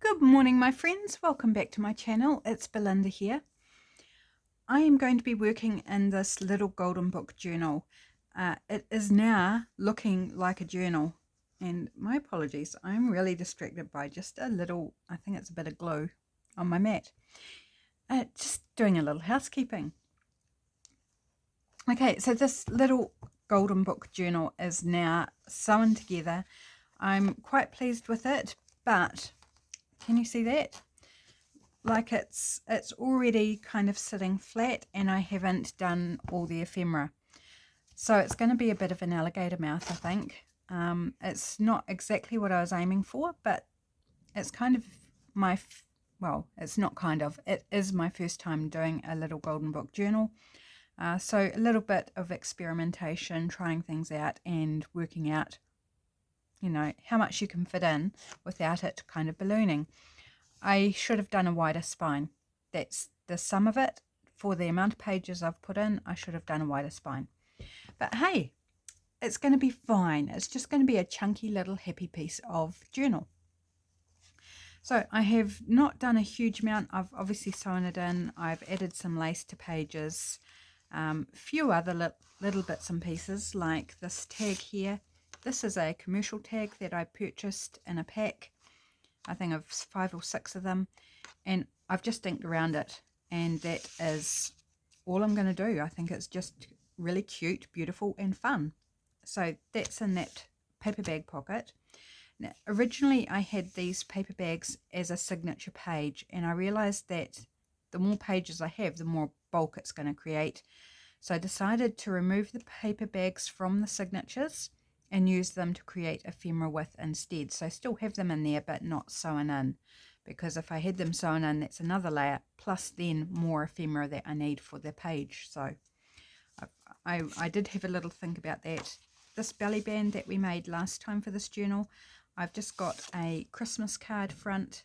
Good morning, my friends. Welcome back to my channel. It's Belinda here. I am going to be working in this little golden book journal. It is now looking like a journal, and my apologies, I'm really distracted by just a little, I think it's a bit of glue on my mat. Just doing a little housekeeping. Okay, so this little golden book journal is now sewn together. I'm quite pleased with it, but can you see that? Like it's already kind of sitting flat, and I haven't done all the ephemera. So it's going to be a bit of an alligator mouth, I think. It's not exactly what I was aiming for, but it's kind of my, well, it's not kind of, it is my first time doing a little golden book journal. So a little bit of experimentation, trying things out and working out, you know, how much you can fit in without it kind of ballooning. I should have done a wider spine. That's the sum of it. For the amount of pages I've put in, I should have done a wider spine. But hey, it's going to be fine. It's just going to be a chunky little happy piece of journal. So I have not done a huge amount. I've obviously sewn it in. I've added some lace to pages. Few other little bits and pieces, like this tag here. This is a commercial tag that I purchased in a pack. I think of 5 or 6 of them, and I've just inked around it, and that is all I'm going to do. I think it's just really cute, beautiful and fun. So that's in that paper bag pocket. Now, originally I had these paper bags as a signature page, and I realized that the more pages I have, the more bulk it's going to create. So I decided to remove the paper bags from the signatures and use them to create ephemera with instead. So I still have them in there, but not sewn in, because if I had them sewn in, that's another layer, plus then more ephemera that I need for the page. So I did have a little think about that. This belly band that we made last time for this journal, I've just got a Christmas card front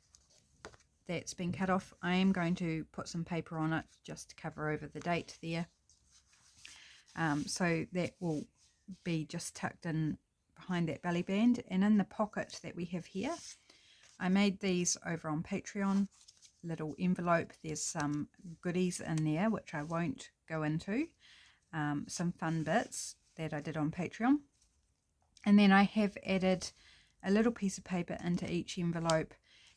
that's been cut off. I am going to put some paper on it just to cover over the date there. So that will be just tucked in behind that belly band. And in the pocket that we have here, I made these over on Patreon, little envelope. There's some goodies in there which I won't go into, some fun bits that I did on Patreon. And then I have added a little piece of paper into each envelope,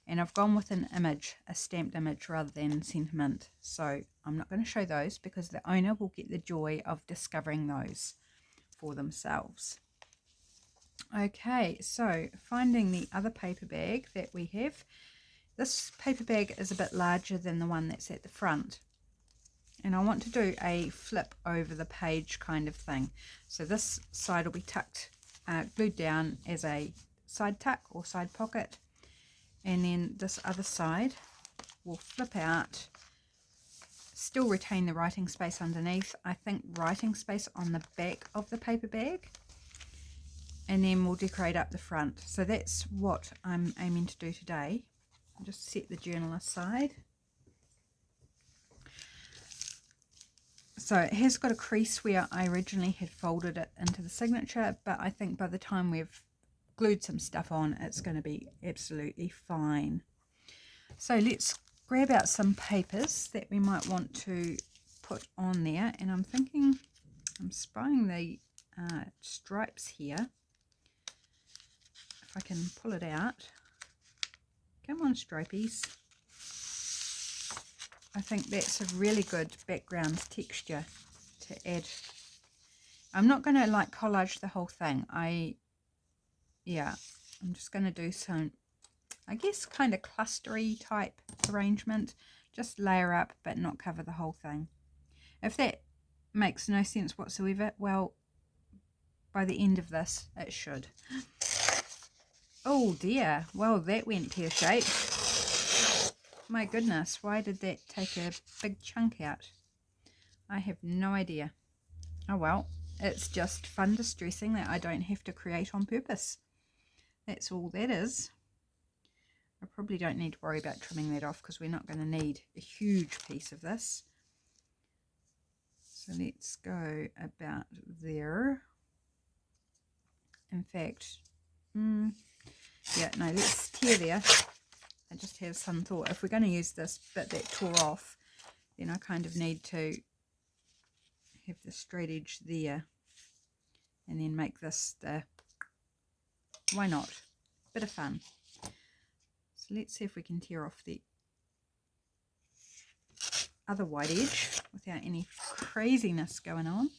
and I've gone with an image, a stamped image rather than sentiment. So I'm not going to show those because the owner will get the joy of discovering those for themselves. Okay, so finding the other paper bag that we have. This paper bag is a bit larger than the one that's at the front, and I want to do a flip over the page kind of thing. So this side will be tucked, glued down as a side tuck or side pocket, and then this other side will flip out, still retain the writing space underneath. I think writing space on the back of the paper bag, and then we'll decorate up the front. So that's what I'm aiming to do today. I'll just set the journal aside. So it has got a crease where I originally had folded it into the signature, but I think by the time we've glued some stuff on, it's going to be absolutely fine. So let's grab out some papers that we might want to put on there, and I'm thinking, I'm spying the stripes here. If I can pull it out. Come on, stripies. I think that's a really good background texture to add. I'm not going to like collage the whole thing. I'm just going to do some, I guess, kind of clustery type arrangement. Just layer up but not cover the whole thing. If that makes no sense whatsoever, well, by the end of this it should. Oh dear, well, that went pear-shaped. My goodness, why did that take a big chunk out? I have no idea. Oh well, it's just fun distressing that I don't have to create on purpose. That's all that is. I probably don't need to worry about trimming that off because we're not going to need a huge piece of this. So let's go about there. In fact, yeah, no, let's tear there. I just had some thought, if we're going to use this bit that tore off, then I kind of need to have the straight edge there and then make this the, why not, bit of fun. So let's see if we can tear off the other white edge without any craziness going on.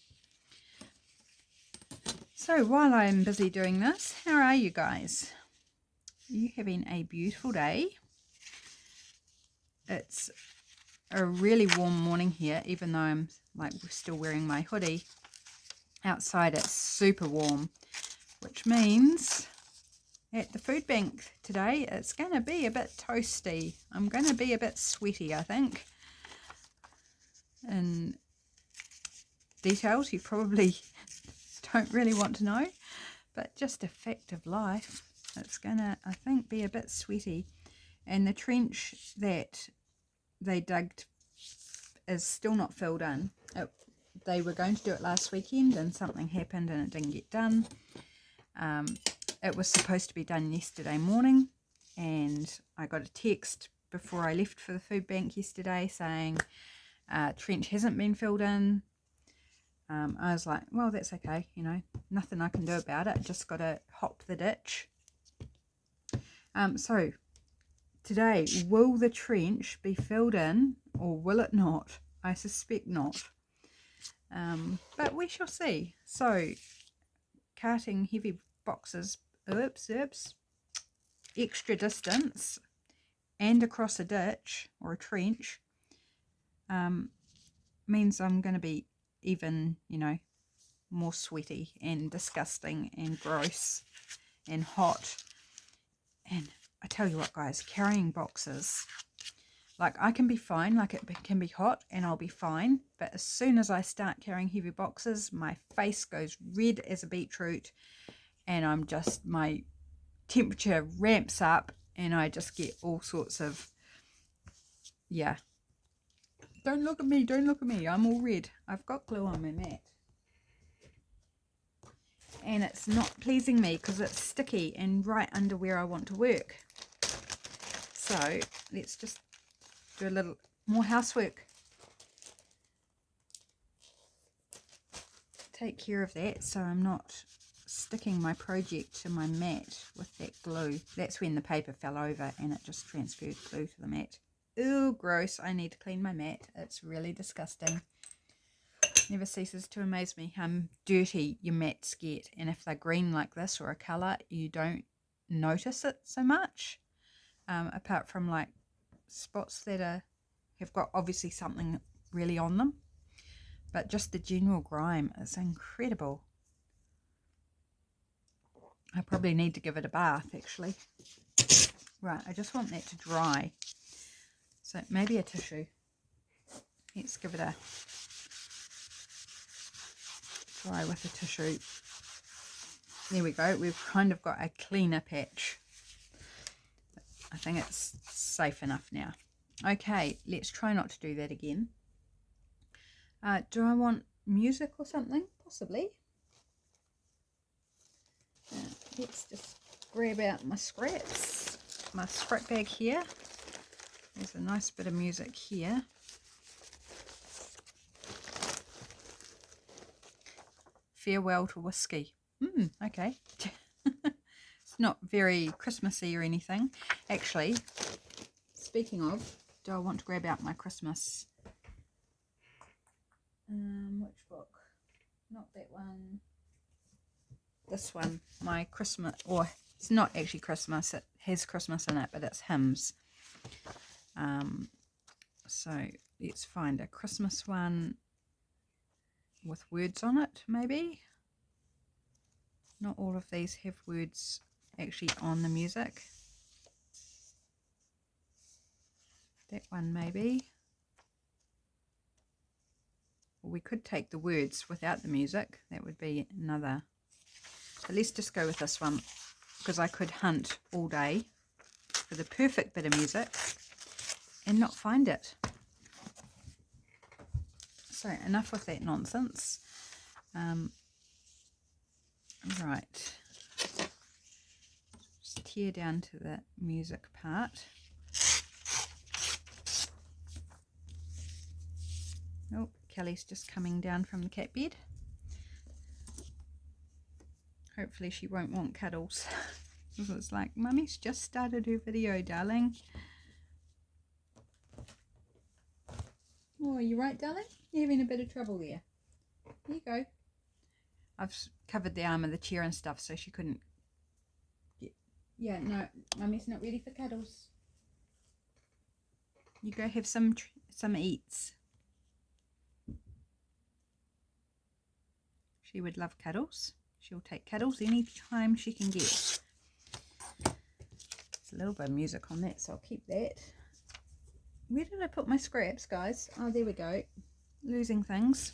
So while I'm busy doing this, how are you guys? Are you having a beautiful day? It's a really warm morning here, even though I'm like still wearing my hoodie. Outside it's super warm, which means at the food bank today it's going to be a bit toasty. I'm going to be a bit sweaty, I think. In details you probably don't really want to know, but just a fact of life, it's going to, I think, be a bit sweaty. And the trench that they dug is still not filled in. They were going to do it last weekend and something happened and it didn't get done. It was supposed to be done yesterday morning, and I got a text before I left for the food bank yesterday saying trench hasn't been filled in. I was like, well, that's okay, you know, nothing I can do about it, just got to hop the ditch. So today, will the trench be filled in or will it not? I suspect not. But we shall see. So carting heavy boxes, extra distance and across a ditch or a trench means I'm going to be even, you know, more sweaty and disgusting and gross and hot. And I tell you what, guys, carrying boxes, like, I can be fine, like it can be hot and I'll be fine, but as soon as I start carrying heavy boxes, my face goes red as a beetroot and I'm just, my temperature ramps up and I just get all sorts of, yeah. Don't look at me, don't look at me, I'm all red. I've got glue on my mat. And it's not pleasing me because it's sticky and right under where I want to work. So let's just do a little more housework. Take care of that so I'm not sticking my project to my mat with that glue. That's when the paper fell over and it just transferred glue to the mat. Ooh, gross. I need to clean my mat. It's really disgusting. Never ceases to amaze me how dirty your mats get. And if they're green like this or a colour, you don't notice it so much. Apart from like spots that have got obviously something really on them, but just the general grime is incredible. I probably need to give it a bath actually. Right, I just want that to dry, so maybe a tissue. Let's give it a dry with a tissue. There we go, we've kind of got a cleaner patch. I think it's safe enough now. Okay, let's try not to do that again. Do I want music or something? Possibly. Let's just grab out my scraps. My scrap bag here. There's a nice bit of music here. Farewell to Whiskey. Okay. It's not very Christmassy or anything. Actually, speaking of, do I want to grab out my Christmas? Which book? Not that one. This one. My Christmas, or it's not actually Christmas. It has Christmas in it, but it's hymns. So let's find a Christmas one with words on it, maybe. Not all of these have words actually on the music. That one maybe. Or we could take the words without the music. That would be another. But let's just go with this one, because I could hunt all day for the perfect bit of music and not find it. So enough with that nonsense. Right. Just tear down to the music part. Oh, Kelly's just coming down from the cat bed. Hopefully she won't want cuddles. It's like, Mummy's just started her video, darling. Oh, you right, darling? You're having a bit of trouble there. Here you go. I've covered the arm of the chair and stuff so she couldn't get... Yeah, no, Mummy's not ready for cuddles. You go have some eats. She would love cuddles. She'll take cuddles any time she can get. There's a little bit of music on that, so I'll keep that. Where did I put my scraps, guys? Oh, there we go. Losing things.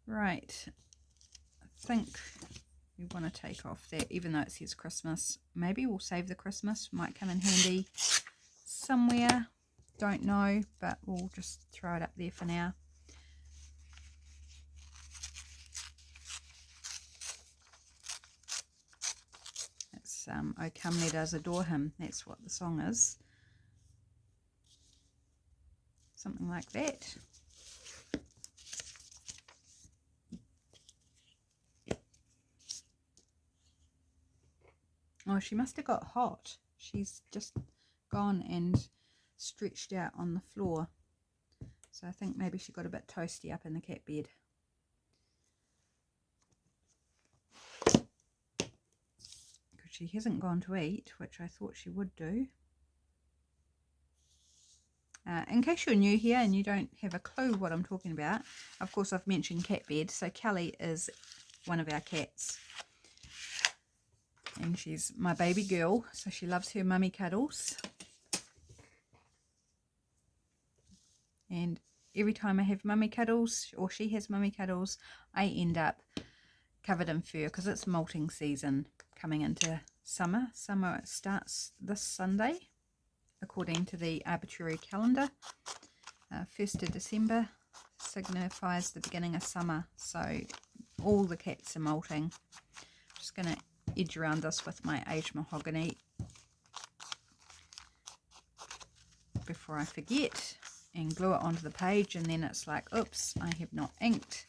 Right. I think we want to take off that, even though it says Christmas. Maybe we'll save the Christmas. Might come in handy somewhere. Don't know, but we'll just throw it up there for now. It's O Come Let Us Adore Him. That's what the song is. Something like that. Oh, she must have got hot. She's just gone and stretched out on the floor. So I think maybe she got a bit toasty up in the cat bed. Because she hasn't gone to eat, which I thought she would do. In case you're new here and you don't have a clue what I'm talking about, of course I've mentioned cat bed. So Kelly is one of our cats. And she's my baby girl, so she loves her mummy cuddles. And every time I have mummy cuddles, or she has mummy cuddles, I end up covered in fur because it's molting season coming into summer. Summer starts this Sunday, according to the arbitrary calendar. 1st of December signifies the beginning of summer, so all the cats are molting. I'm just going to edge around this with my aged mahogany before I forget, and glue it onto the page, and then it's like, oops, I have not inked,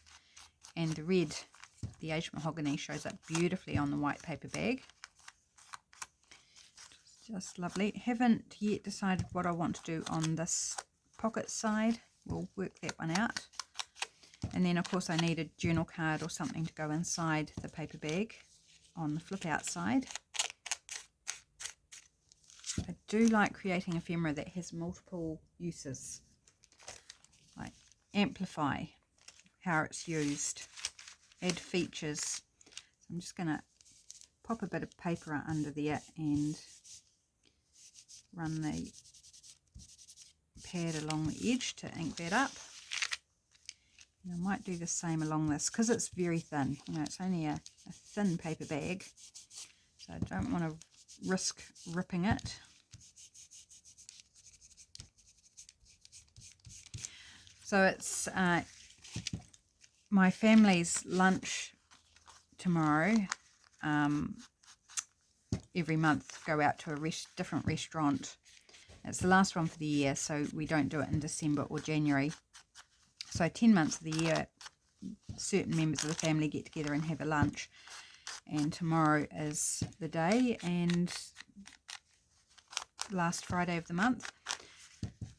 and the red, the aged mahogany, shows up beautifully on the white paper bag. Just lovely. Haven't yet decided what I want to do on this pocket side. We'll work that one out. And then of course I need a journal card or something to go inside the paper bag on the flip out side. I do like creating ephemera that has multiple uses, like amplify how it's used, add features. So I'm just going to pop a bit of paper under there and run the pad along the edge to ink that up. And I might do the same along this because it's very thin. You know, it's only a thin paper bag, so I don't want to risk ripping it. So it's my family's lunch tomorrow. Every month go out to a different restaurant. It's the last one for the year, so we don't do it in December or January. So 10 months of the year, certain members of the family get together and have a lunch. And tomorrow is the day, and last Friday of the month.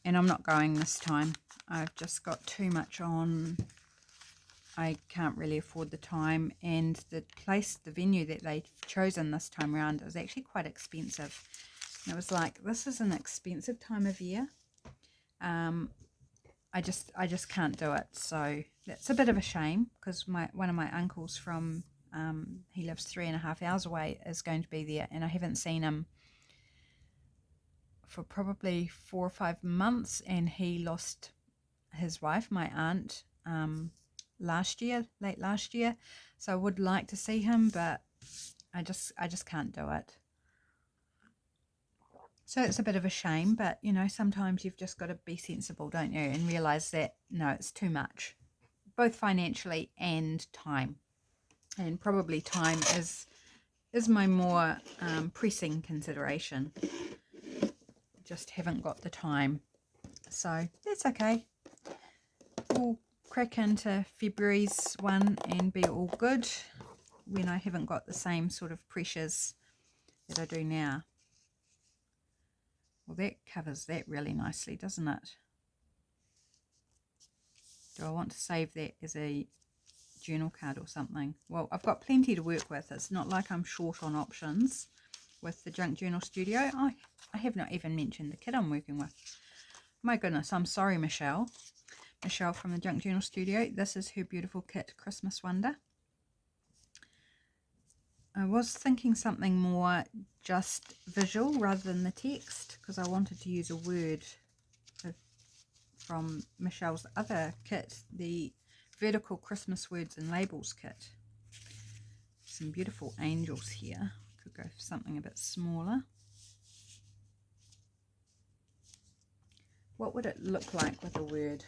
And I'm not going this time. I've just got too much on. I can't really afford the time, and the place, the venue that they've chosen this time around is actually quite expensive. And it was like, this is an expensive time of year. I just can't do it. So that's a bit of a shame, because one of my uncles from he lives 3.5 hours away is going to be there, and I haven't seen him for probably 4 or 5 months, and he lost his wife, my aunt, late last year. So I would like to see him, but I just can't do it. So it's a bit of a shame, but you know, sometimes you've just got to be sensible, don't you, and realize that no, it's too much, both financially and time. And probably time is my more pressing consideration. Just haven't got the time, so that's okay. we'll crack into February's one and be all good when I haven't got the same sort of pressures that I do now. Well, that covers that really nicely, doesn't it? Do I want to save that as a journal card or something? Well, I've got plenty to work with. It's not like I'm short on options with the Junk Journal Studio. I have not even mentioned the kit I'm working with. My goodness, I'm sorry, Michelle. Michelle from the Junk Journal Studio. This is her beautiful kit, Christmas Wonder. I was thinking something more just visual rather than the text, because I wanted to use a word from Michelle's other kit, the Vertical Christmas Words and Labels kit. Some beautiful angels here. Could go for something a bit smaller. What would it look like with a word?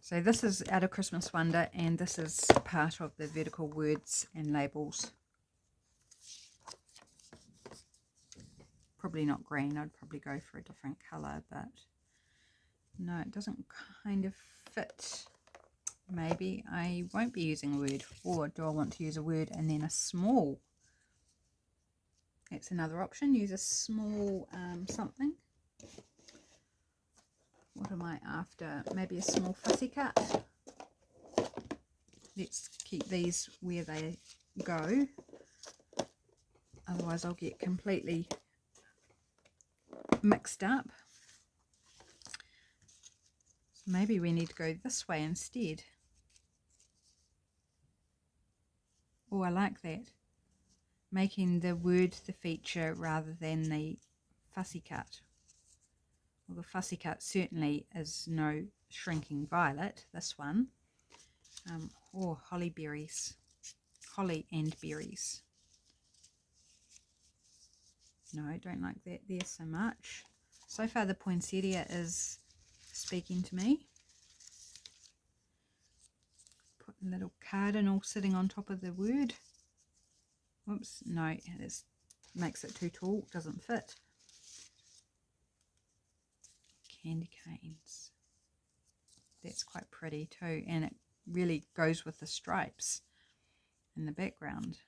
So this is out of Christmas Wonder, and this is part of the Vertical Words and Labels. Probably not green. I'd probably go for a different colour, but no, it doesn't kind of fit. Maybe I won't be using a word, or do I want to use a word and then a small? That's another option. Use a small something. What am I after? Maybe a small fussy cut. Let's keep these where they go. Otherwise I'll get completely mixed up. So maybe we need to go this way instead. Oh, I like that. Making the word the feature rather than the fussy cut. Well, the fussy cut certainly is no Shrinking Violet, this one. Or holly berries. Holly and berries. No, I don't like that there so much. So far the poinsettia is speaking to me. Put a little cardinal sitting on top of the word. Whoops, no, this makes it too tall, doesn't fit. Candy canes. That's quite pretty too, and it really goes with the stripes in the background.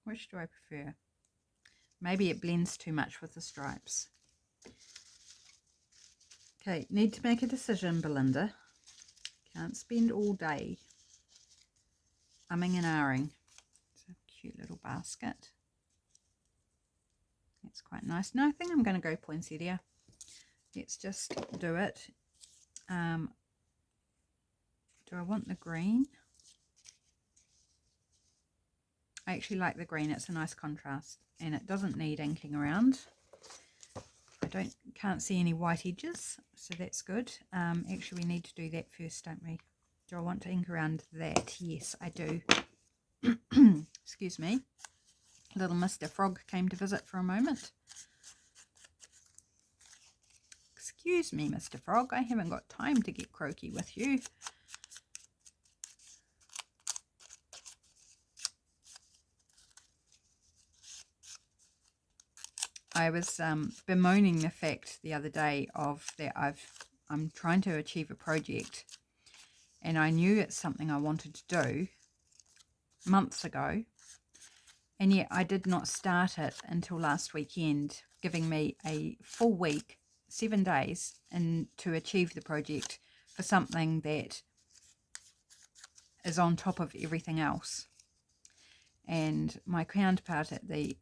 Which do I prefer? Maybe it blends too much with the stripes. Okay, need to make a decision, Belinda. Can't spend all day umming and ahhing. It's a cute little basket. That's quite nice. No, I think I'm going to go poinsettia. Let's just do it. Do I want the green? I actually like the green. It's a nice contrast, and it doesn't need inking around. I can't see any white edges, so that's good. Actually, we need to do that first, don't we? Do I want to ink around that? Yes, I do. Excuse me. Little Mr. Frog came to visit for a moment. Excuse me, Mr. Frog, I haven't got time to get croaky with you. I was bemoaning the fact the other day of that I'm trying to achieve a project, and I knew it's something I wanted to do months ago, and yet I did not start it until last weekend, giving me a full week, 7 days, and to achieve the project for something that is on top of everything else. And my counterpart at the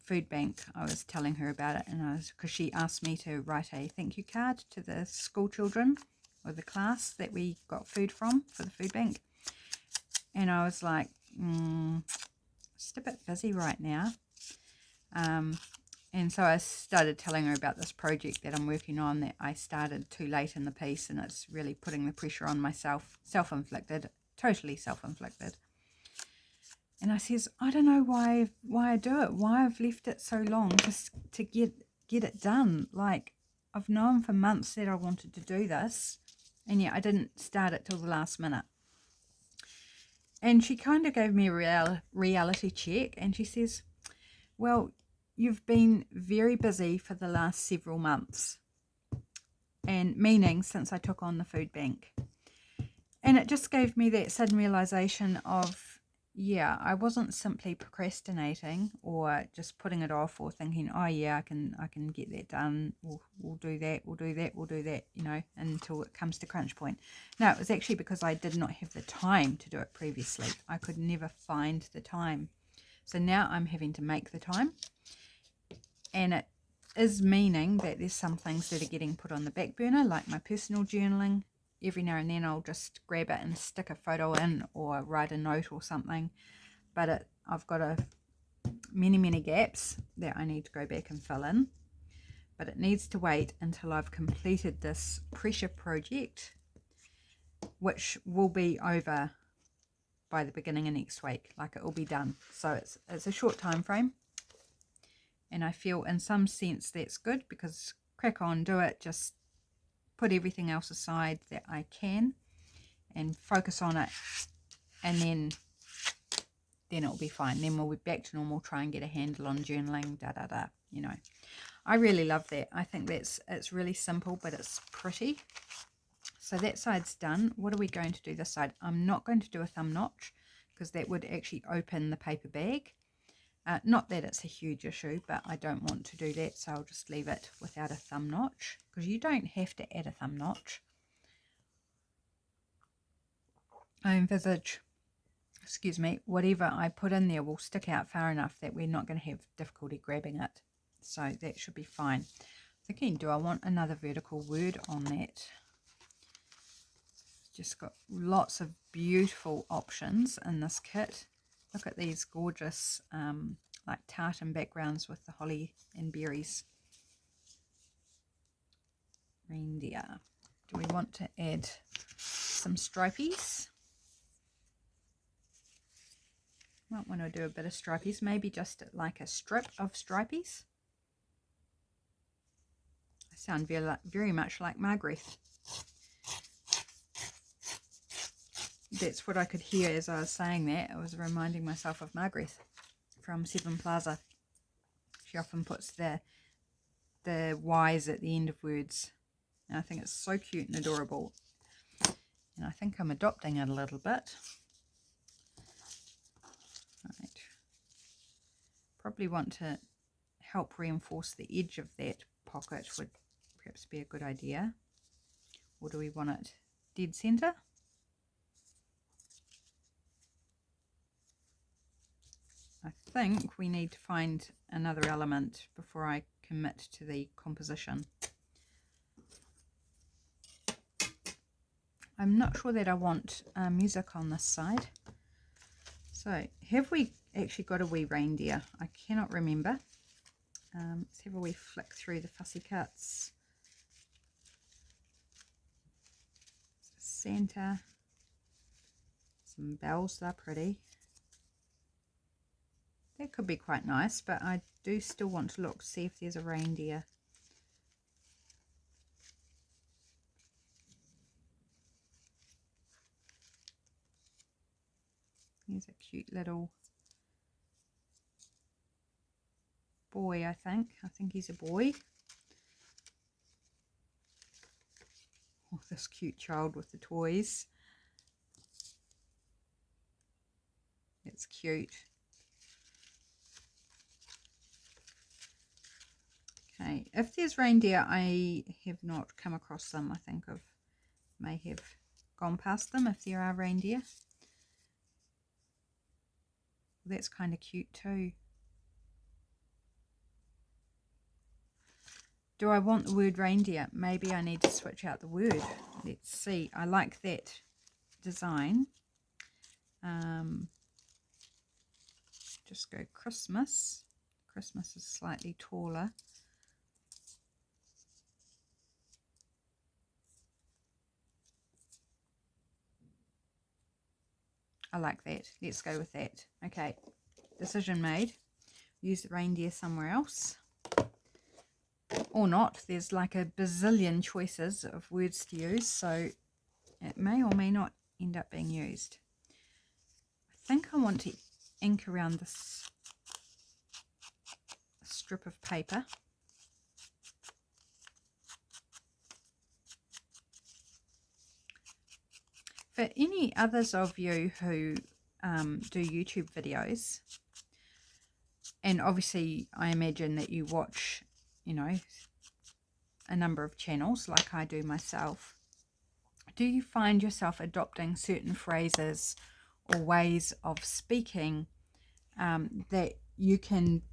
food bank, I was telling her about it, and because she asked me to write a thank you card to the school children or the class that we got food from for the food bank, and I was like, just a bit busy right now. And so I started telling her about this project that I'm working on that I started too late in the piece, and it's really putting the pressure on myself, self-inflicted, totally self-inflicted. And I says, I don't know why I do it, why I've left it so long just to get it done. Like, I've known for months that I wanted to do this, and yet I didn't start it till the last minute. And she kind of gave me a reality check, and she says, well, you've been very busy for the last several months, and meaning since I took on the food bank. And it just gave me that sudden realization of, yeah, I wasn't simply procrastinating or just putting it off or thinking, oh yeah, I can get that done. We'll do that, we'll do that, we'll do that, you know, until it comes to crunch point. No, it was actually because I did not have the time to do it previously. I could never find the time. So now I'm having to make the time. And it is meaning that there's some things that are getting put on the back burner, like my personal journaling. Every now and then I'll just grab it and stick a photo in or write a note or something. But I've got many gaps that I need to go back and fill in. But it needs to wait until I've completed this pressure project, which will be over by the beginning of next week. Like, it will be done. So it's a short time frame. And I feel in some sense that's good, because crack on, do it, just put everything else aside that I can and focus on it, and then it'll be fine. Then we'll be back to normal, try and get a handle on journaling, you know. I really love that. I think it's really simple, but it's pretty. So that side's done. What are we going to do this side? I'm not going to do a thumb notch, because that would actually open the paper bag. Not that it's a huge issue, but I don't want to do that, so I'll just leave it without a thumb notch, because you don't have to add a thumb notch. I envisage, whatever I put in there will stick out far enough that we're not going to have difficulty grabbing it. So that should be fine. Thinking, do I want another vertical word on that? Just got lots of beautiful options in this kit. Look at these gorgeous like tartan backgrounds with the holly and berries. Reindeer. Do we want to add some stripies? Might want to do a bit of stripies, maybe just like a strip of stripies. I sound very much like Margaret. That's what I could hear as I was saying that. I was reminding myself of Margaret from Seven Plaza. She often puts the Y's at the end of words. And I think it's so cute and adorable. And I think I'm adopting it a little bit. Right. Probably want to help reinforce the edge of that pocket, would perhaps be a good idea. Or do we want it dead center? I think we need to find another element before I commit to the composition. I'm not sure that I want music on this side. So, have we actually got a wee reindeer? I cannot remember. Let's have a wee flick through the fussy cuts. Santa. Some bells, they're pretty. That could be quite nice, but I do still want to look, see if there's a reindeer. Here's a cute little boy, I think. I think he's a boy. Oh, this cute child with the toys. It's cute. Okay, if there's reindeer, I have not come across them. I think I may have gone past them if there are reindeer. That's kind of cute too. Do I want the word reindeer? Maybe I need to switch out the word. Let's see. I like that design. Just go Christmas. Christmas is slightly taller. I like that. Let's go with that. Okay, decision made. Use the reindeer somewhere else. Or not. There's like a bazillion choices of words to use, so it may or may not end up being used. I think I want to ink around this strip of paper. For any others of you who do YouTube videos, and obviously I imagine that you watch, you know, a number of channels like I do myself, do you find yourself adopting certain phrases or ways of speaking that you can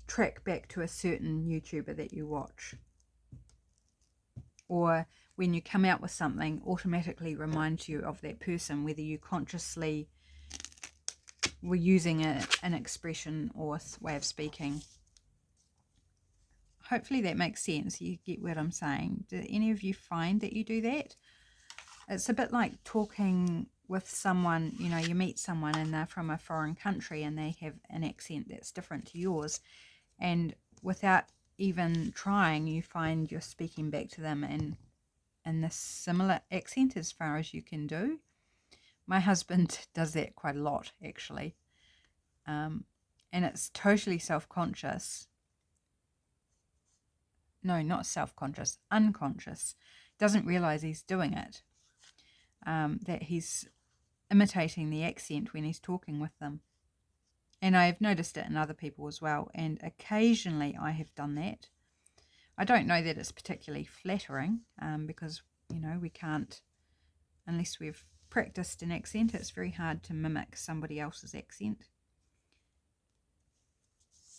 track back to a certain YouTuber that you watch? Or when you come out with something, automatically reminds you of that person, whether you consciously were using an expression or way of speaking. Hopefully that makes sense. You get what I'm saying. Do any of you find that you do that? It's a bit like talking with someone, you know, you meet someone and they're from a foreign country and they have an accent that's different to yours. And without even trying, you find you're speaking back to them in this similar accent as far as you can do. My husband does that quite a lot, actually. And it's totally self-conscious. No, not self-conscious, unconscious. Doesn't realize he's doing it. That he's imitating the accent when he's talking with them. And I've noticed it in other people as well. And occasionally I have done that. I don't know that it's particularly flattering because, you know, we can't, unless we've practiced an accent, it's very hard to mimic somebody else's accent.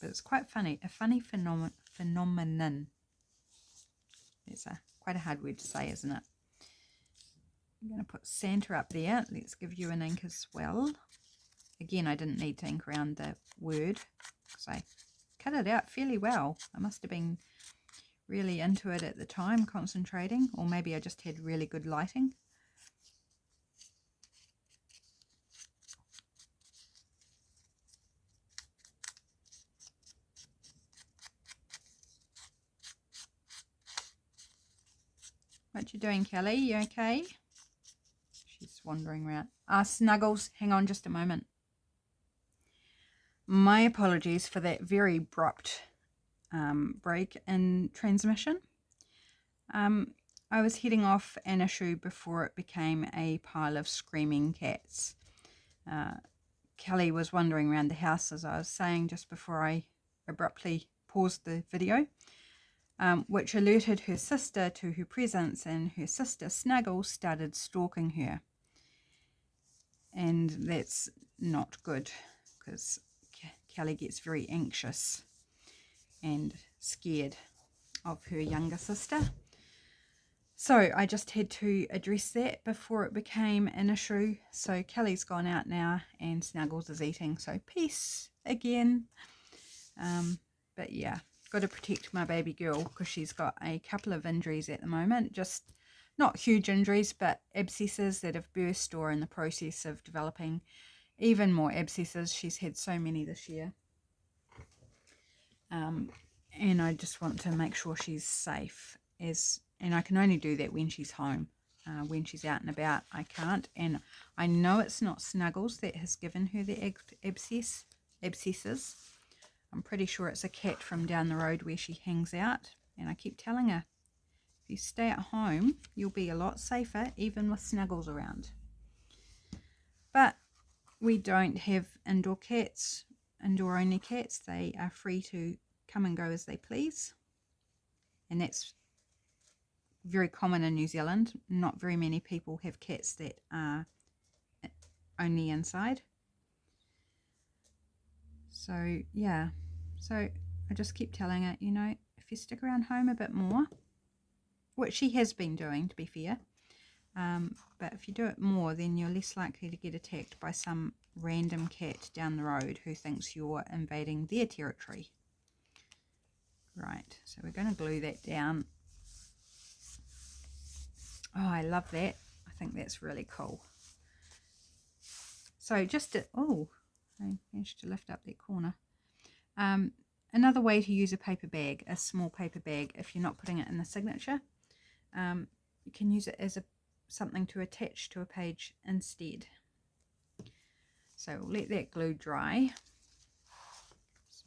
But it's quite funny, a funny phenomenon. It's quite a hard word to say, isn't it? I'm going to put Santa up there. Let's give you an ink as well. Again, I didn't need to ink around the word because I cut it out fairly well. I must have been really into it at the time, concentrating, or maybe I just had really good lighting. What you doing, Kelly? You okay? She's wandering around. Snuggles, hang on just a moment. My apologies for that very abrupt break in transmission. I was heading off an issue before it became a pile of screaming cats. Kelly was wandering around the house, as I was saying just before I abruptly paused the video, which alerted her sister to her presence, and her sister Snuggles started stalking her. And that's not good because Kelly gets very anxious and scared of her younger sister. So I just had to address that before it became an issue. So Kelly's gone out now and Snuggles is eating. So peace again. But yeah, got to protect my baby girl because she's got a couple of injuries at the moment. Just not huge injuries, but abscesses that have burst or in the process of developing even more abscesses. She's had so many this year. And I just want to make sure she's safe. And I can only do that when she's home. When she's out and about, I can't. And I know it's not Snuggles that has given her the abscesses. I'm pretty sure it's a cat from down the road where she hangs out. And I keep telling her, if you stay at home, you'll be a lot safer, even with Snuggles around. But we don't have indoor cats, indoor-only cats. They are free to come and go as they please. And that's very common in New Zealand. Not very many people have cats that are only inside. So, yeah. So, I just keep telling her, you know, if you stick around home a bit more, which she has been doing, to be fair, but if you do it more, then you're less likely to get attacked by some random cat down the road who thinks you're invading their territory. Right, so we're going to glue that down. Oh, I love that. I think that's really cool. So just to, oh, I managed to lift up that corner. Another way to use a paper bag, a small paper bag, if you're not putting it in the signature, you can use it as something to attach to a page instead. So we'll let that glue dry. Just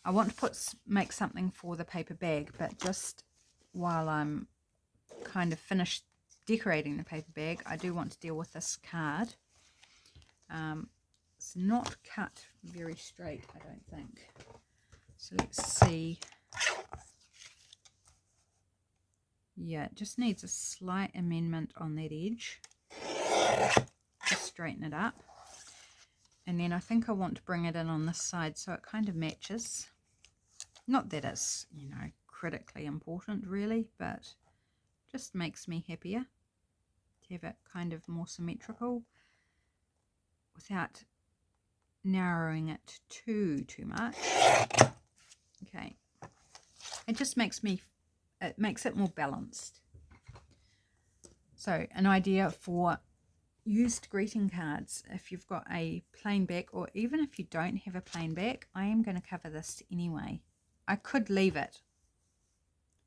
I want to make something for the paper bag, but just while I'm kind of finished decorating the paper bag, I do want to deal with this card. It's not cut very straight, I don't think. So let's see. Yeah, it just needs a slight amendment on that edge. Just straighten it up. And then I think I want to bring it in on this side so it kind of matches. Not that it's, you know, critically important really, but just makes me happier to have it kind of more symmetrical without narrowing it too much. Okay, it just makes it more balanced. So an idea for used greeting cards: if you've got a plain back, or even if you don't have a plain back, I am going to cover this anyway. I could leave it,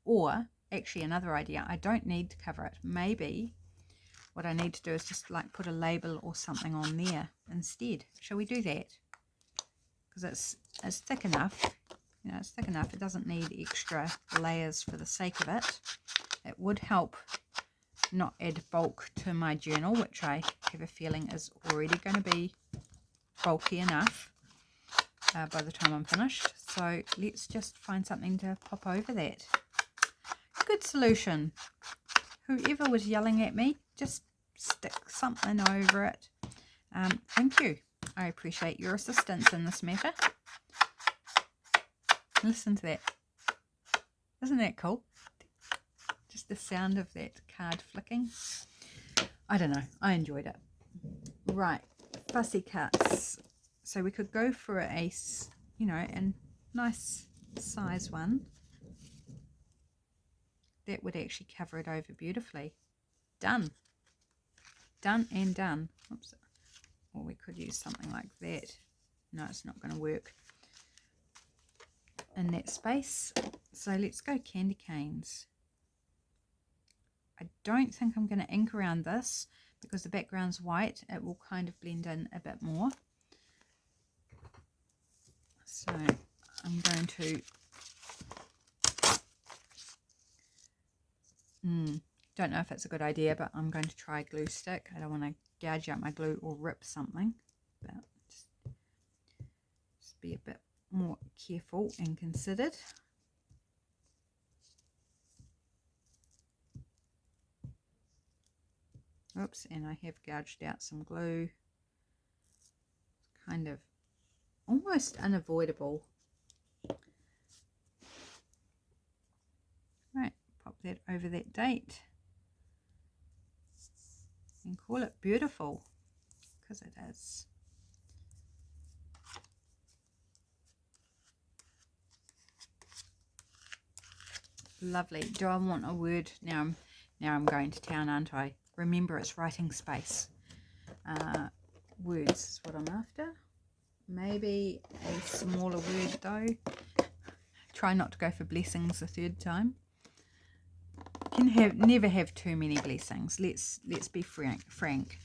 or actually another idea, I don't need to cover it. Maybe what I need to do is just like put a label or something on there instead. Shall we do that? Because it's thick enough. You know, it's thick enough. It doesn't need extra layers for the sake of it. It would help not add bulk to my journal, which I have a feeling is already going to be bulky enough by the time I'm finished. So let's just find something to pop over that. Good solution. Whoever was yelling at me, just stick something over it. Thank you. I appreciate your assistance in this matter. Listen to that. Isn't that cool? Just the sound of that card flicking. I don't know. I enjoyed it. Right. Fussy cuts. So we could go for a, you know, a nice size one. That would actually cover it over beautifully. Done. Done and done. Oops. Or we could use something like that. No, it's not going to work in that space. So let's go candy canes. I don't think I'm going to ink around this because the background's white. It will kind of blend in a bit more. So I'm going to don't know if it's a good idea, but I'm going to try glue stick. I don't want to gouge out my glue or rip something, but just be a bit more careful and considered. Oops, and I have gouged out some glue. Kind of almost unavoidable. Right, pop that over that date and call it beautiful, because it is. Lovely. Do I want a word? Now I'm going to town, aren't I? Remember, it's writing space. Words is what I'm after. Maybe a smaller word though. Try not to go for blessings a third time. You can never have too many blessings. Let's be frank.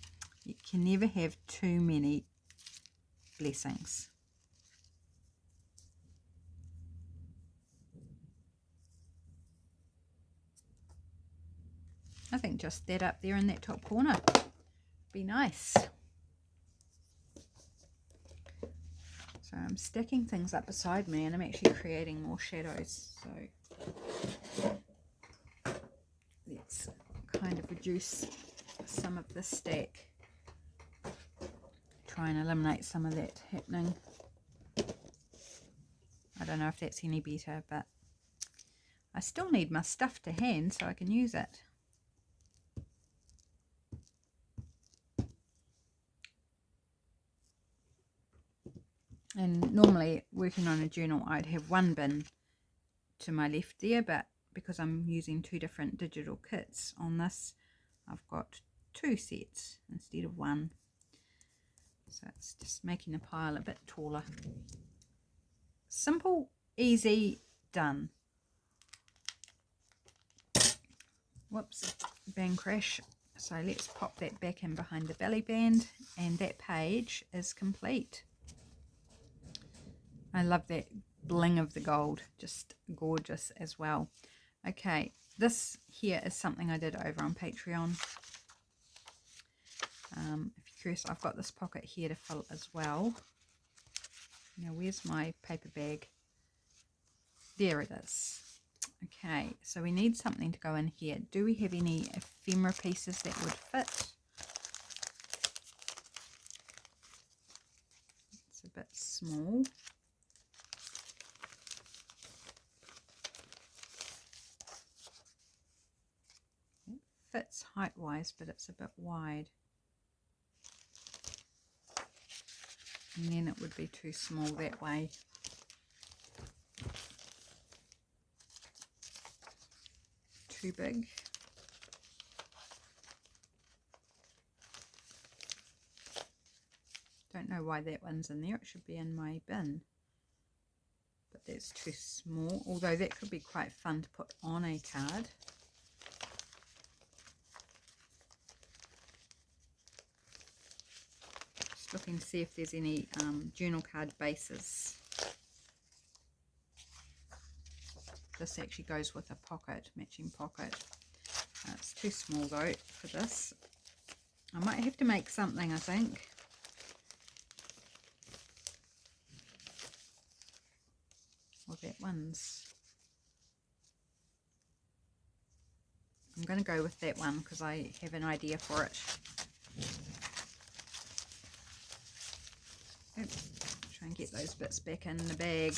You can never have too many blessings. I think just that up there in that top corner be nice. So I'm stacking things up beside me and I'm actually creating more shadows. So let's kind of reduce some of the stack. Try and eliminate some of that happening. I don't know if that's any better, but I still need my stuff to hand so I can use it. And normally working on a journal I'd have one bin to my left there, but because I'm using two different digital kits on this, I've got two sets instead of one. So it's just making the pile a bit taller. Simple, easy, done. Whoops, bang crash. So let's pop that back in behind the belly band, and that page is complete. I love that bling of the gold. Just gorgeous as well. Okay, this here is something I did over on Patreon. If you're curious, I've got this pocket here to fill as well. Now, where's my paper bag? There it is. Okay, so we need something to go in here. Do we have any ephemera pieces that would fit? It's a bit small. It fits height-wise, but it's a bit wide. And then it would be too small that way. Too big. Don't know why that one's in there. It should be in my bin. But that's too small. Although that could be quite fun to put on a card. Just looking to see if there's any journal card bases. This actually goes with a pocket, matching pocket. It's too small though for this. I might have to make something, I think. Well, that one's... I'm going to go with that one because I have an idea for it. Oops. Try and get those bits back in the bag.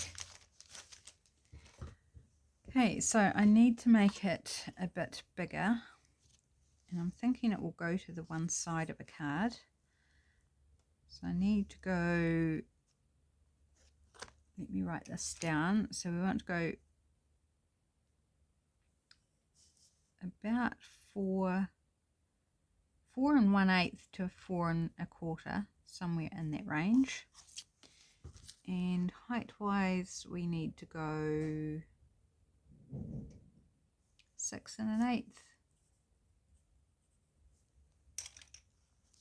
Okay, so I need to make it a bit bigger, and I'm thinking it will go to the one side of a card. So I need to go, let me write this down. So we want to go about 4 1/8 to 4 1/4, somewhere in that range. And height wise we need to go 6 1/8.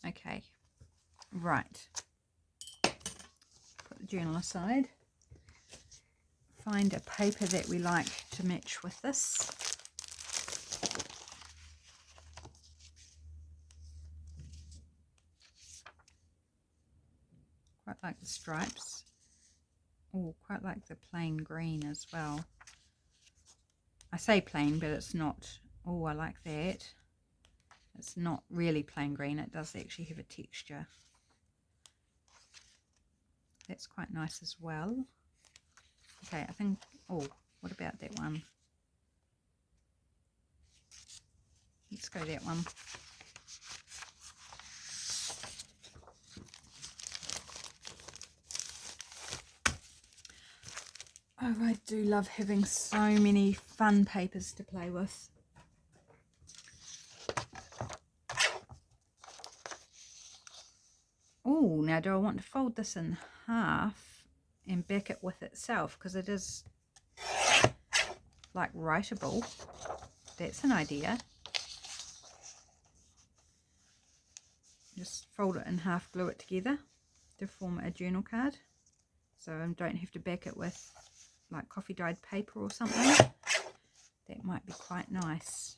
Okay, right. Put the journal aside. Find a paper that we like to match with this. Quite like the stripes. Oh, quite like the plain green as well. I say plain, but it's not. Oh, I like that. It's not really plain green. It does actually have a texture. That's quite nice as well. Okay, I think... Oh, what about that one? Let's go that one. Oh, I do love having so many fun papers to play with. Oh, now do I want to fold this in half and back it with itself? Because it is like writable. That's an idea. Just fold it in half, glue it together to form a journal card. So I don't have to back it with like coffee dyed paper or something. That might be quite nice.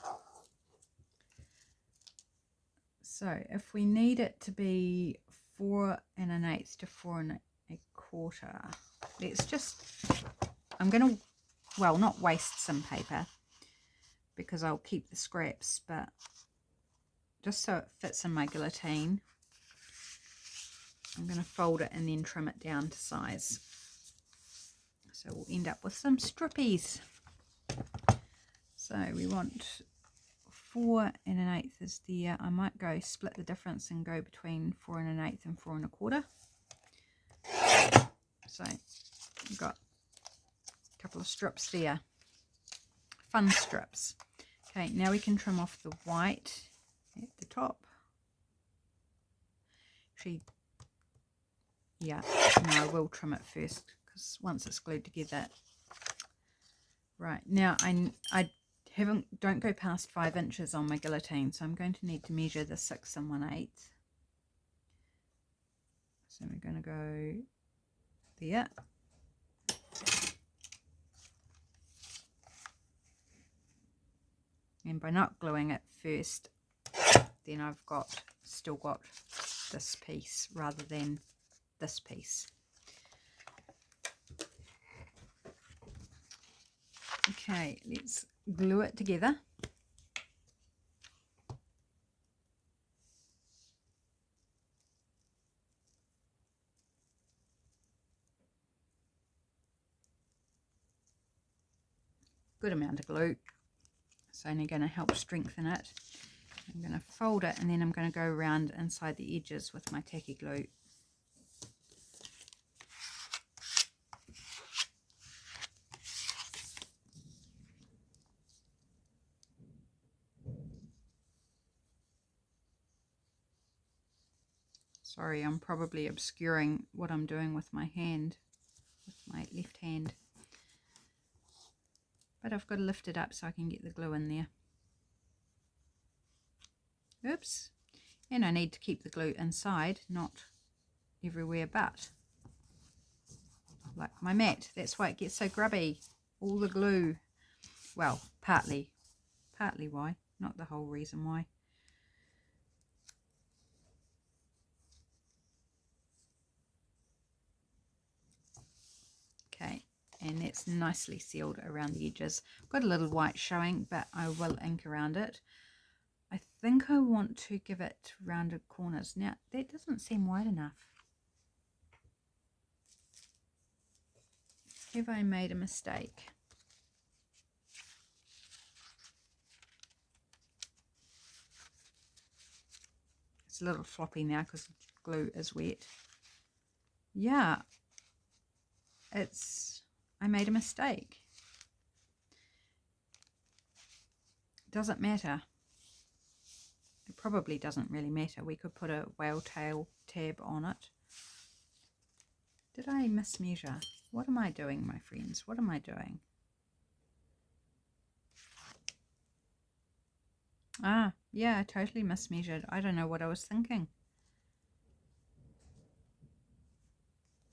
So if we need it to be 4 1/8 to 4 1/4, let's just, I'm going to, well, not waste some paper because I'll keep the scraps, but just so it fits in my guillotine, I'm going to fold it and then trim it down to size. So we'll end up with some strippies. So we want 4 1/8 is there. I might go split the difference and go between 4 1/8 and 4 1/4. So we've got a couple of strips there. Fun strips. Okay, now we can trim off the white at the top. Actually, yeah, no, I will trim it first because once it's glued together. Right, now I don't go past 5 inches on my guillotine, so I'm going to need to measure the 6 1/8. So we're going to go there. And by not gluing it first, then I've still got this piece rather than this piece. Okay, let's glue it together. Good amount of glue. It's only going to help strengthen it. I'm going to fold it and then I'm going to go around inside the edges with my tacky glue. Sorry, I'm probably obscuring what I'm doing with my hand, with my left hand. But I've got to lift it up so I can get the glue in there. Oops. And I need to keep the glue inside, not everywhere but. Like my mat. That's why it gets so grubby. All the glue. Well, partly why. Not the whole reason why. Okay, and that's nicely sealed around the edges. Got a little white showing, but I will ink around it. I think I want to give it rounded corners. Now, that doesn't seem wide enough. Have I made a mistake? It's a little floppy now because the glue is wet. Yeah, I made a mistake. Doesn't matter. It probably doesn't really matter. We could put a whale tail tab on it. Did I mismeasure? What am I doing, my friends? What am I doing? Ah, yeah, I totally mismeasured. I don't know what I was thinking.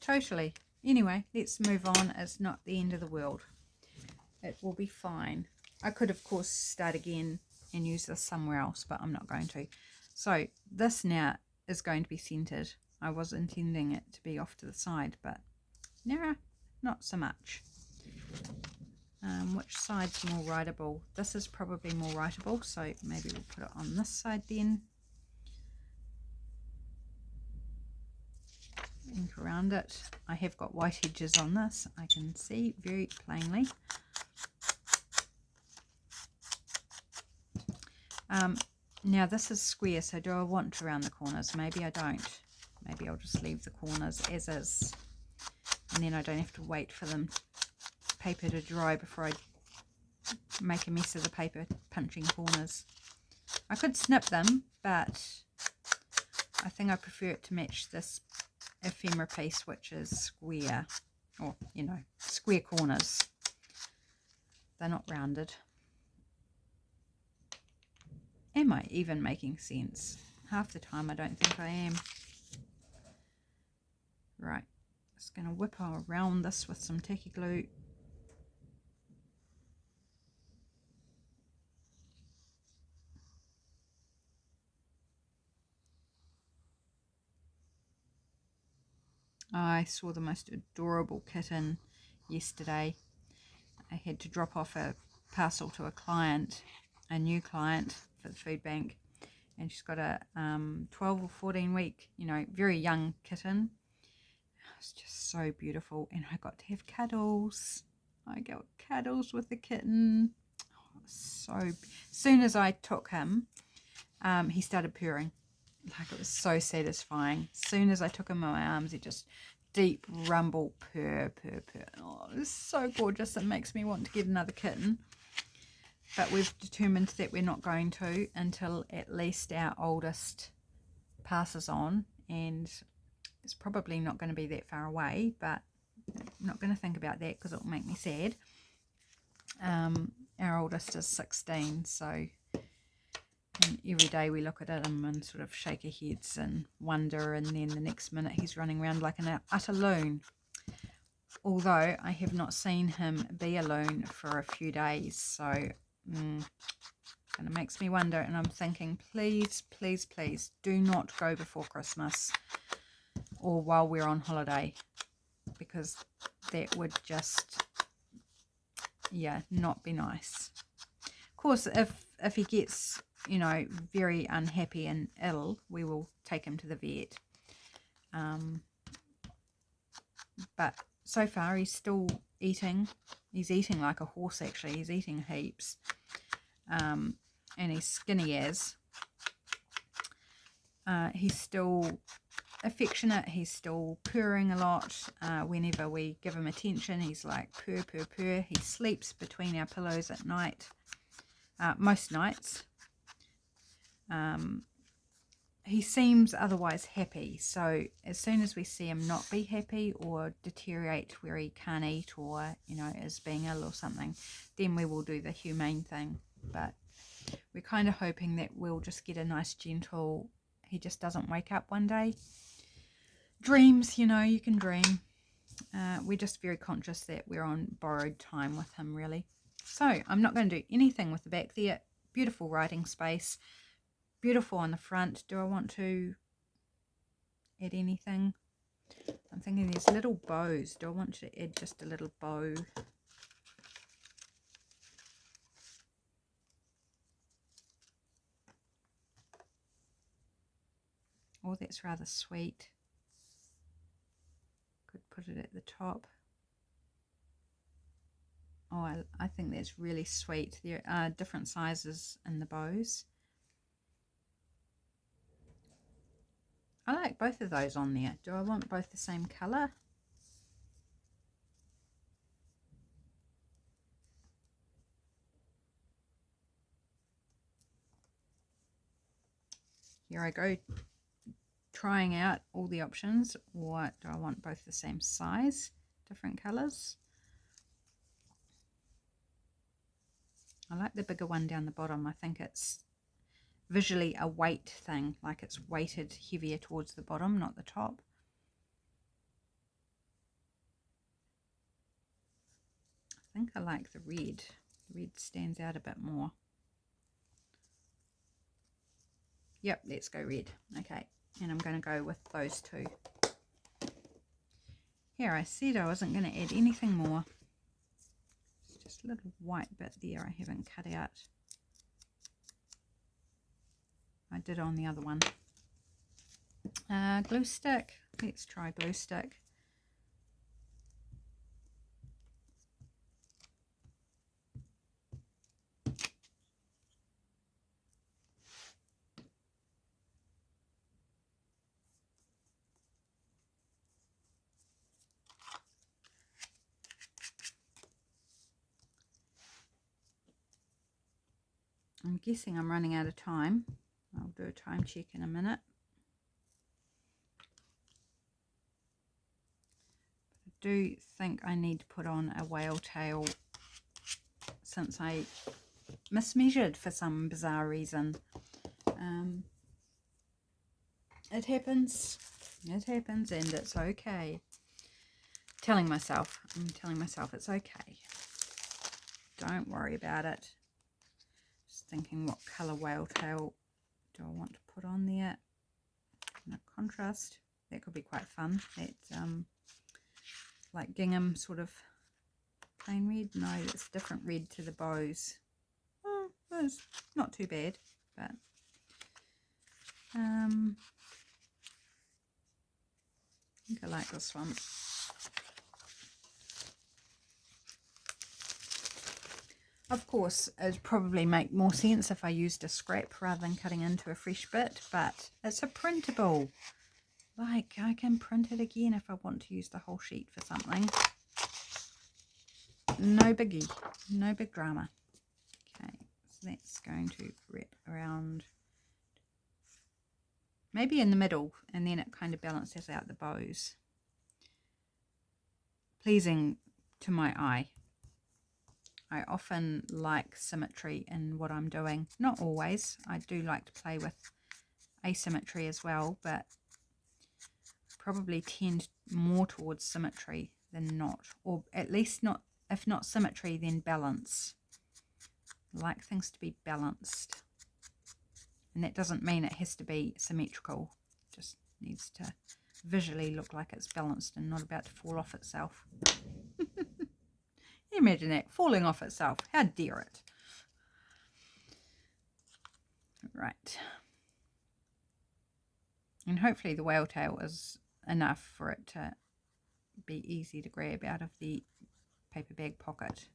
Totally. Anyway, let's move on. It's not the end of the world. It will be fine. I could, of course, start again and use this somewhere else, but I'm not going to. So this now is going to be centered. I was intending it to be off to the side, but no, not so much. Which side's more writable? This is probably more writable, so maybe we'll put it on this side then. Ink around it. I have got white edges on this, I can see very plainly. Now this is square, so do I want to round the corners? Maybe I don't. Maybe I'll just leave the corners as is, and then I don't have to wait for them paper to dry before I make a mess of the paper punching corners. I could snip them, but I think I prefer it to match this ephemera piece, which is square, or you know, square corners. They're not rounded. Am I even making sense? Half the time I don't think I am. Right, just going to whip around this with some tacky glue. I saw the most adorable kitten yesterday. I had to drop off a parcel to a client, a new client for the food bank, and she's got a 12 or 14 week, you know, very young kitten. It's just so beautiful, and I got to have cuddles. I got cuddles with the kitten. Oh, so as soon as I took him, he started purring. Like, it was so satisfying. As soon as I took him in my arms, it just deep rumble purr. Oh, it's so gorgeous. It makes me want to get another kitten. But we've determined that we're not going to until at least our oldest passes on, and it's probably not going to be that far away, but I'm not going to think about that because it will make me sad. Our oldest is 16, so and every day we look at him and sort of shake our heads and wonder, and then the next minute he's running around like an utter loon. Although I have not seen him be alone for a few days, so And it makes me wonder, and I'm thinking, please, please, please do not go before Christmas or while we're on holiday, because that would just, yeah, not be nice. Of course, if he gets, you know, very unhappy and ill, we will take him to the vet. But so far he's still eating. He's eating like a horse, actually. He's eating heaps. And he's skinny as. He's still affectionate. He's still purring a lot. Whenever we give him attention, he's like purr, purr, purr. He sleeps between our pillows at night. Most nights. He seems otherwise happy, so as soon as we see him not be happy or deteriorate where he can't eat or, you know, is being ill or something, then we will do the humane thing. But we're kind of hoping that we'll just get a nice gentle, he just doesn't wake up one day. Dreams, you know, you can dream. We're just very conscious that we're on borrowed time with him, really. So I'm not going to do anything with the back there. Beautiful writing space. Beautiful on the front. Do I want to add anything? I'm thinking there's little bows. Do I want to add just a little bow? Oh, that's rather sweet. Could put it at the top. Oh, I think that's really sweet. There are different sizes in the bows. I like both of those on there. Do I want both the same colour? Here I go, trying out all the options. What do I want? Both the same size, different colours. I like the bigger one down the bottom. I think it's visually a weight thing, like it's weighted heavier towards the bottom, not the top. I think I like the red. The red stands out a bit more. Yep, let's go red. Okay, and I'm going to go with those two. Here, I said I wasn't going to add anything more. It's just a little white bit there I haven't cut out. I did on the other one. Glue stick. Let's try glue stick. I'm guessing I'm running out of time. I'll do a time check in a minute. I do think I need to put on a whale tail since I mismeasured for some bizarre reason. It happens and it's okay. I'm telling myself it's okay. Don't worry about it. Just thinking what colour whale tail do I want to put on there. And a contrast. That could be quite fun. That like gingham sort of plain red. No, it's different red to the bows. Oh, it's not too bad, but I think I like this one. Of course, it'd probably make more sense if I used a scrap rather than cutting into a fresh bit, but it's a printable. Like, I can print it again if I want to use the whole sheet for something. No biggie, no big drama. Okay, so that's going to wrap around, maybe in the middle, and then it kind of balances out the bows. Pleasing to my eye. I often like symmetry in what I'm doing. Not always. I do like to play with asymmetry as well, but probably tend more towards symmetry than not. Or at least not, if not symmetry, then balance. I like things to be balanced. And that doesn't mean it has to be symmetrical. It just needs to visually look like it's balanced and not about to fall off itself. Imagine that, falling off itself. How dare it? Right. And hopefully the whale tail is enough for it to be easy to grab out of the paper bag pocket.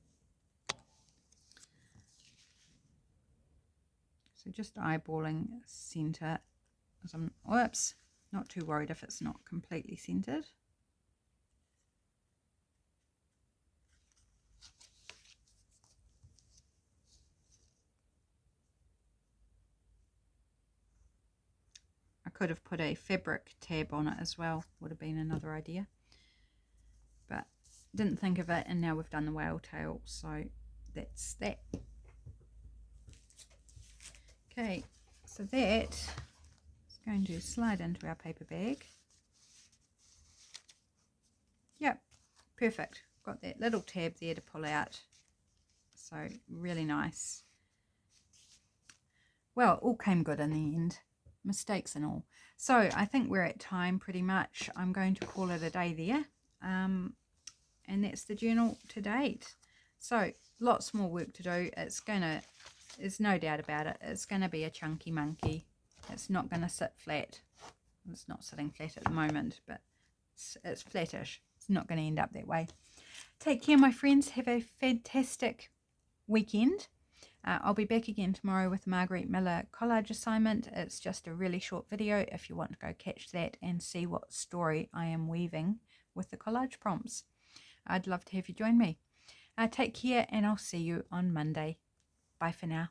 So just eyeballing centre. I'm, whoops, not too worried if it's not completely centred. I could have put a fabric tab on it as well, would have been another idea. But didn't think of it, and now we've done the whale tail, so that's that. Okay, so that is going to slide into our paper bag. Yep, perfect. Got that little tab there to pull out. So really nice. Well, it all came good in the end. Mistakes and all. So I think we're at time pretty much. I'm going to call it a day there. And that's the journal to date. So lots more work to do. There's no doubt about it. It's going to be a chunky monkey. It's not going to sit flat. It's not sitting flat at the moment, but it's flattish. It's not going to end up that way. Take care, my friends. Have a fantastic weekend. I'll be back again tomorrow with Marguerite Miller collage assignment. It's just a really short video if you want to go catch that and see what story I am weaving with the collage prompts. I'd love to have you join me. Take care, and I'll see you on Monday. Bye for now.